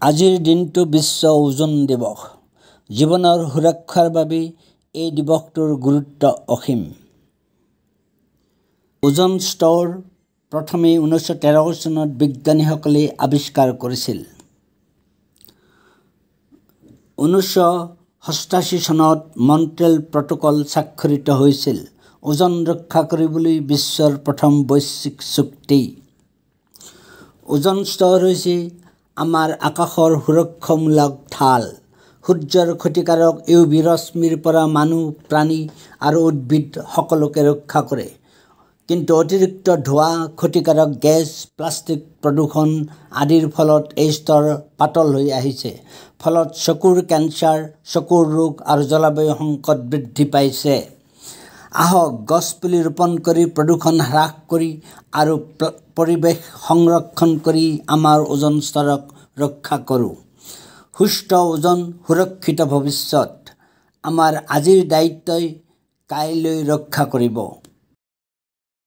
আজিৰ দিনটো বিশ্ব ওজন দিৱস। জীৱনৰ সুৰক্ষাৰ বাবে এই দিৱসটোৰ গুৰুত্ব অসীম। ওজন স্তৰ প্ৰথমে 1913 চনত বিজ্ঞানীসকলে আৱিষ্কাৰ কৰিছিল। 1988 চনত মন্ট্ৰিয়েল প্ৰট'কল স্বাক্ষৰিত হৈছিল। ওজন ৰক্ষা কৰিবলৈ বিশ্বৰ প্ৰথম বৈশ্বিক চুক্তি। ওজন স্তৰ হৈছে আমাৰ আকাশৰ সুৰক্ষামূলক ঢাল। সূৰ্যৰ ক্ষতিকাৰক UV ৰশ্মিৰ পৰা মানুহ, প্ৰাণী আৰু উদ্ভিদ সকলোকে ৰক্ষা কৰে। কিন্তু অতিৰিক্ত ধোঁৱা, ক্ষতিকাৰক গেছ, প্লাষ্টিক প্ৰদূষণ আদিৰ ফলত এই স্তৰ পাতল হৈ আহিছে। ফলত চকুৰ কেন্সাৰ, চকুৰ ৰোগ আৰু জলবায়ু সংকট বৃদ্ধি পাইছে। আহক গছপুলি ৰোপণ কৰি প্ৰদূষণ হ্ৰাস কৰি আৰু পৰিৱেশ সংৰক্ষণ কৰি আমাৰ ওজন স্তৰক ৰক্ষা কৰোঁ। সুস্থ ওজন, সুৰক্ষিত ভৱিষ্যত। আমাৰ আজিৰ দায়িত্বই কাইলৈ ৰক্ষা কৰিব।